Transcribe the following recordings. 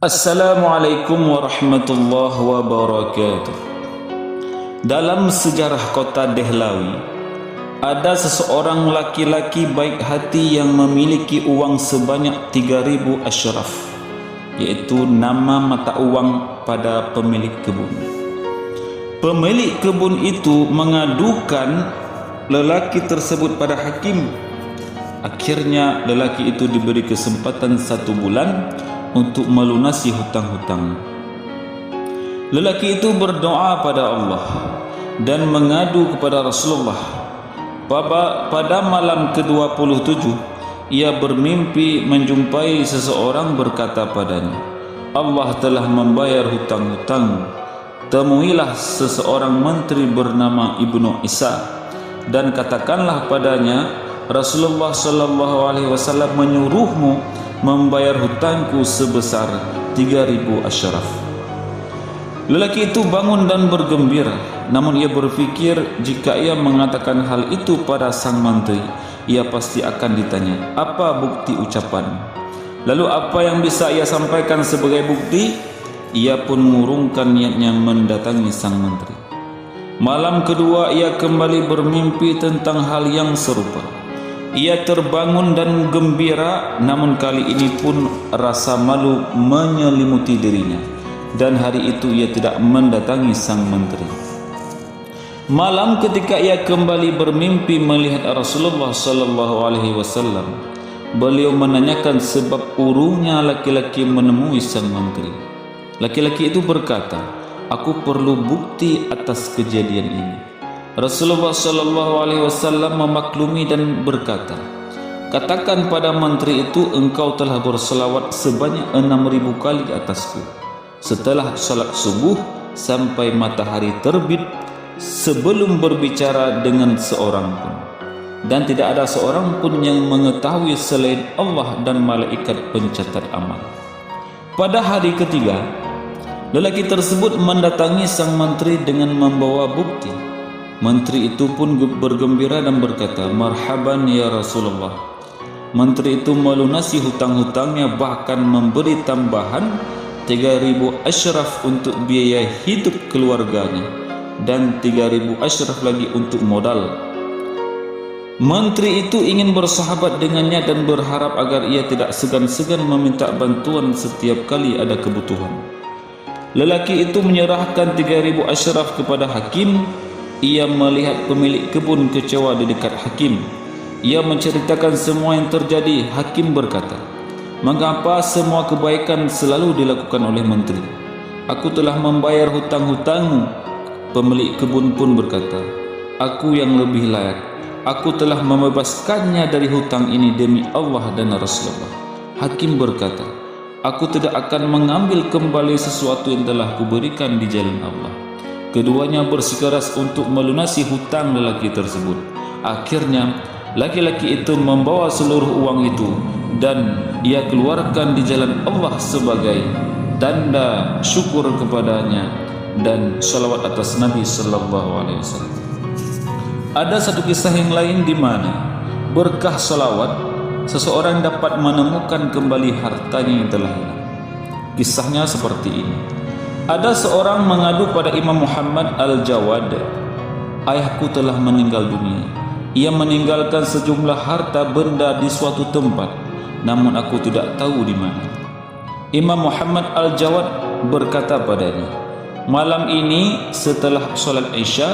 Assalamualaikum warahmatullahi wabarakatuh. Dalam sejarah kota Dehlawi, ada seseorang laki-laki baik hati yang memiliki uang sebanyak 3.000 asyraf, yaitu nama mata uang pada pemilik kebun. Pemilik kebun itu mengadukan lelaki tersebut pada hakim. Akhirnya lelaki itu diberi kesempatan 1 bulan untuk melunasi hutang-hutang. Lelaki itu berdoa pada Allah dan mengadu kepada Rasulullah. Pada malam ke-27, ia bermimpi menjumpai seseorang berkata padanya, Allah telah membayar hutang-hutang. Temuilah seseorang menteri bernama Ibnu Isa dan katakanlah padanya, Rasulullah SAW menyuruhmu membayar hutangku sebesar 3.000 asyraf. Lelaki itu bangun dan bergembira, namun ia berfikir jika ia mengatakan hal itu pada sang menteri, ia pasti akan ditanya, apa bukti ucapan? Lalu apa yang bisa ia sampaikan sebagai bukti? Ia pun mengurungkan niatnya mendatangi sang menteri. Malam kedua ia kembali bermimpi tentang hal yang serupa. Ia terbangun dan gembira, namun kali ini pun rasa malu menyelimuti dirinya, dan hari itu ia tidak mendatangi sang menteri. Malam ketika ia kembali bermimpi melihat Rasulullah SAW, beliau menanyakan sebab urungnya laki-laki menemui sang menteri. Laki-laki itu berkata, aku perlu bukti atas kejadian ini. Rasulullah SAW memaklumi dan berkata, katakan pada menteri itu engkau telah berselawat sebanyak 6.000 kali atasku setelah salat subuh sampai matahari terbit sebelum berbicara dengan seorang pun, dan tidak ada seorang pun yang mengetahui selain Allah dan malaikat pencatat amal. Pada hari ketiga, lelaki tersebut mendatangi sang menteri dengan membawa bukti. Menteri itu pun bergembira dan berkata, marhaban ya Rasulullah. Menteri itu melunasi hutang-hutangnya, bahkan memberi tambahan 3.000 asyraf untuk biaya hidup keluarganya dan 3.000 asyraf lagi untuk modal. Menteri itu ingin bersahabat dengannya dan berharap agar ia tidak segan-segan meminta bantuan setiap kali ada kebutuhan. Lelaki itu menyerahkan 3.000 asyraf kepada hakim. Ia melihat pemilik kebun kecewa di dekat hakim. Ia menceritakan semua yang terjadi. Hakim berkata, mengapa semua kebaikan selalu dilakukan oleh menteri? Aku telah membayar hutang-hutangmu. Pemilik kebun pun berkata, aku yang lebih layak. Aku telah membebaskannya dari hutang ini demi Allah dan Rasulullah. Hakim berkata, aku tidak akan mengambil kembali sesuatu yang telah kuberikan di jalan Allah. Keduanya bersikeras untuk melunasi hutang lelaki tersebut. Akhirnya laki-laki itu membawa seluruh uang itu dan ia keluarkan di jalan Allah sebagai tanda syukur kepadanya dan salawat atas Nabi SAW. Ada satu kisah yang lain di mana berkah salawat seseorang dapat menemukan kembali hartanya yang telah hilang. Kisahnya seperti ini. Ada seorang mengadu pada Imam Muhammad Al-Jawad, ayahku telah meninggal dunia. Ia meninggalkan sejumlah harta benda di suatu tempat, namun aku tidak tahu di mana. Imam Muhammad Al-Jawad berkata padanya, malam ini setelah salat Isya,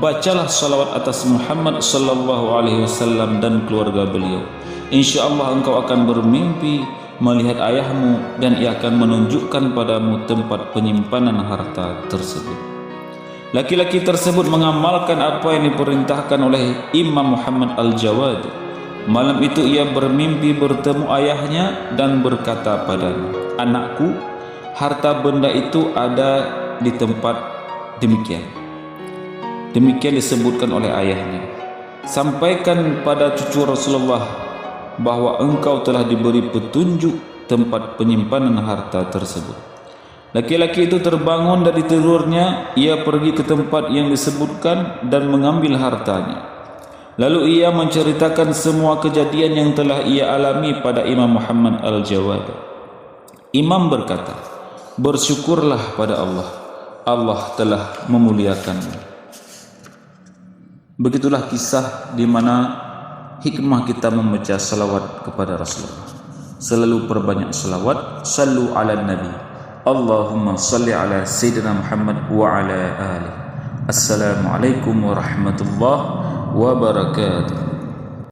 bacalah salawat atas Muhammad SAW dan keluarga beliau. InsyaAllah engkau akan bermimpi melihat ayahmu dan ia akan menunjukkan padamu tempat penyimpanan harta tersebut. Laki-laki tersebut mengamalkan apa yang diperintahkan oleh Imam Muhammad Al-Jawad. Malam itu ia bermimpi bertemu ayahnya dan berkata padanya, anakku, harta benda itu ada di tempat demikian. Demikian disebutkan oleh ayahnya. Sampaikan pada cucu Rasulullah bahwa engkau telah diberi petunjuk tempat penyimpanan harta tersebut. Laki-laki itu terbangun dari tidurnya. Ia pergi ke tempat yang disebutkan dan mengambil hartanya. Lalu ia menceritakan semua kejadian yang telah ia alami pada Imam Muhammad Al-Jawad. Imam berkata, bersyukurlah pada Allah, Allah telah memuliakanmu. Begitulah kisah di mana hikmah kita membaca salawat kepada Rasulullah. Selalu perbanyak salawat. Sallu ala Nabi. Allahumma salli ala Sayyidina Muhammad wa ala alihi. Assalamualaikum warahmatullahi wabarakatuh.